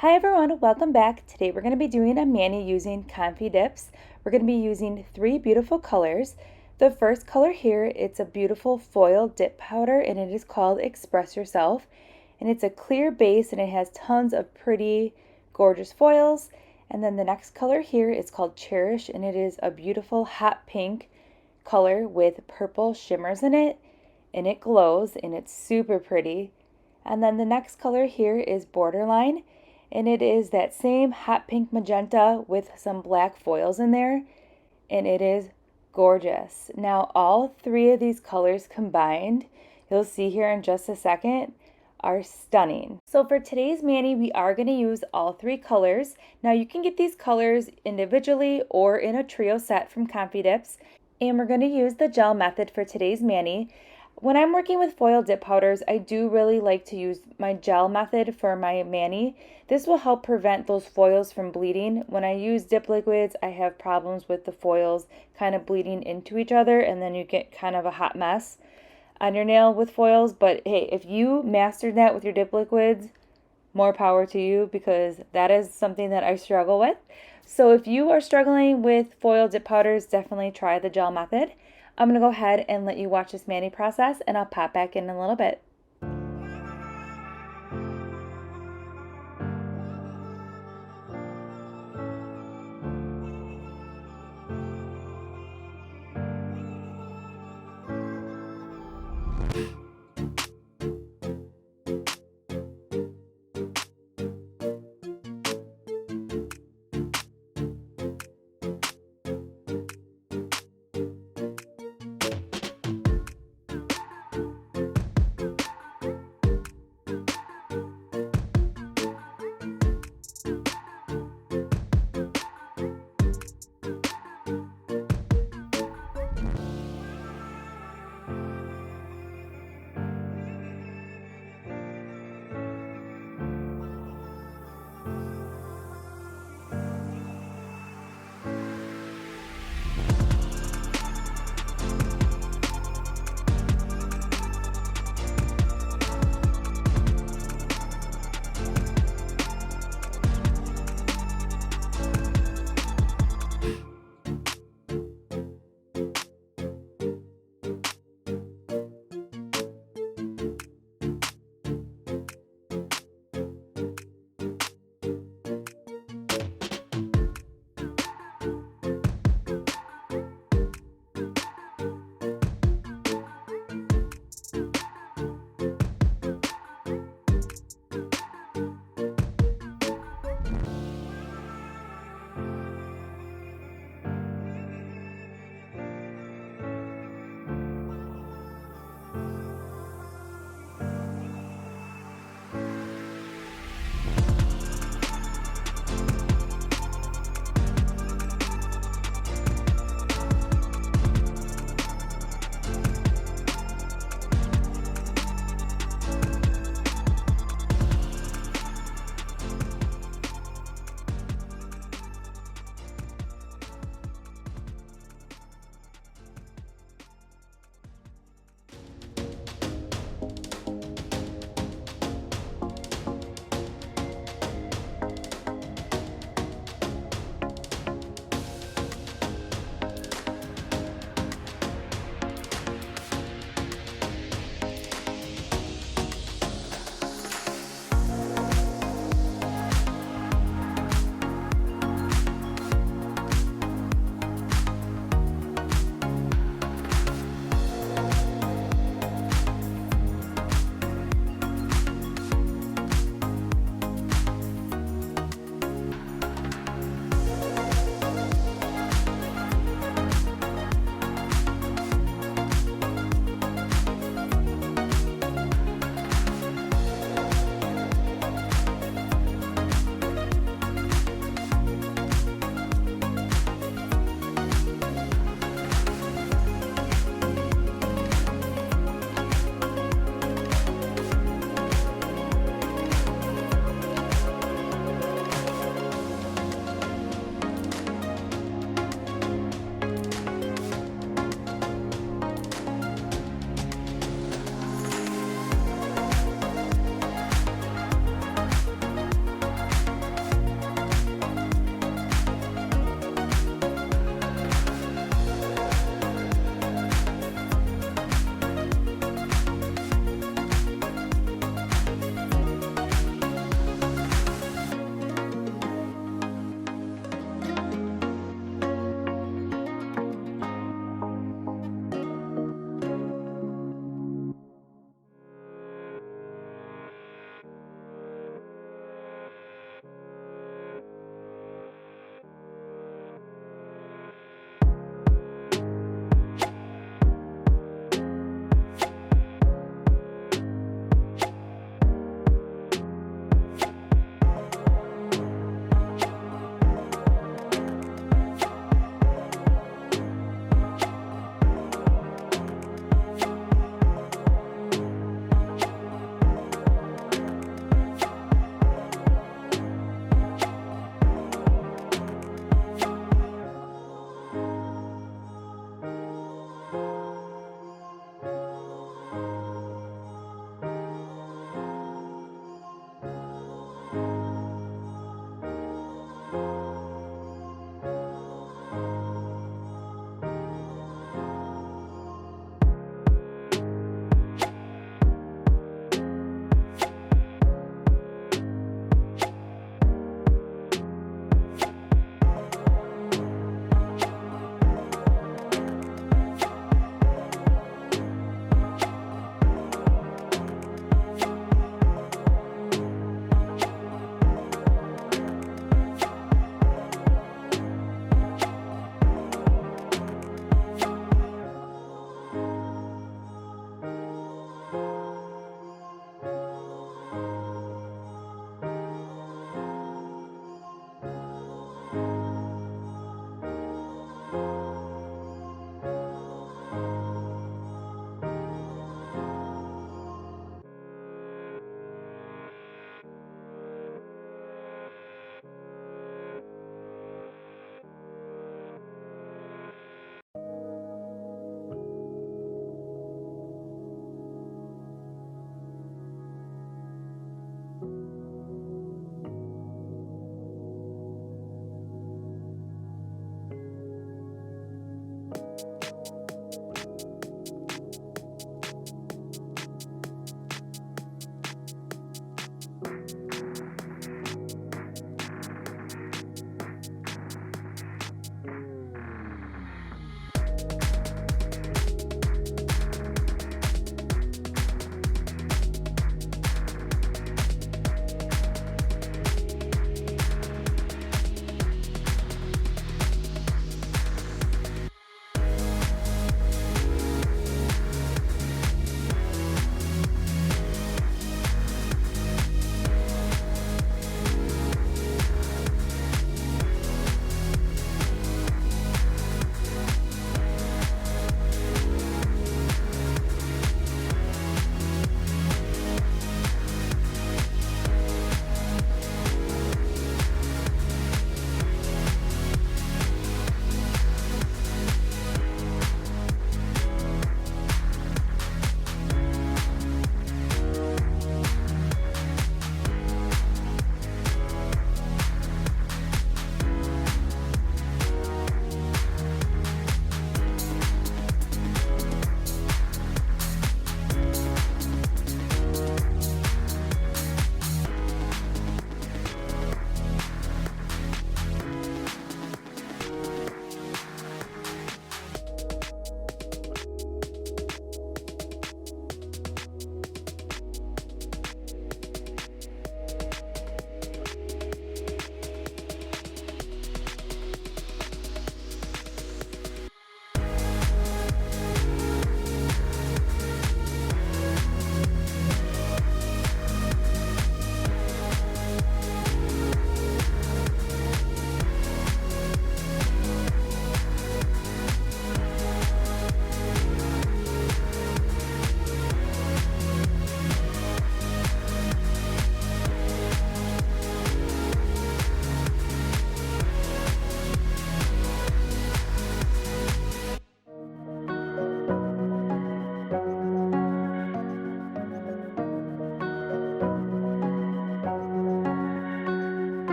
Hi everyone, welcome back. Today we're going to be doing a mani using Confidips. We're going to be using three beautiful colors. The first color here, it's a beautiful foil dip powder and it is called Express Yourself. And it's a clear base and it has tons of pretty, gorgeous foils. And then the next color here is called Cherish and it is a beautiful hot pink color with purple shimmers in it. And it glows and it's super pretty. And then the next color here is Borderline and it is that same hot pink magenta with some black foils in there, and it is gorgeous. Now all three of these colors combined, you'll see here in just a second, are stunning. So for today's mani, we are going to use all three colors. Now you can get these colors individually or in a trio set from Confidips, and we're going to use the gel method for today's mani. When I'm working with foil dip powders, I do really like to use my gel method for my mani. This will help prevent those foils from bleeding. When I use dip liquids, I have problems with the foils kind of bleeding into each other, and then you get kind of a hot mess on your nail with foils. But hey, if you mastered that with your dip liquids, more power to you, because that is something that I struggle with. So if you are struggling with foil dip powders, definitely try the gel method. I'm going to go ahead and let you watch this mani process and I'll pop back in a little bit.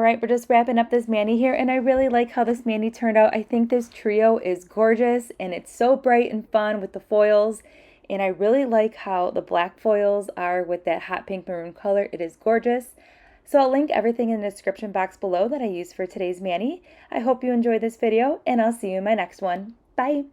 Alright, we're just wrapping up this mani here, and I really like how this mani turned out. I think this trio is gorgeous, and it's so bright and fun with the foils, and I really like how the black foils are with that hot pink maroon color. It is gorgeous. So I'll link everything in the description box below that I used for today's mani. I hope you enjoyed this video, and I'll see you in my next one. Bye!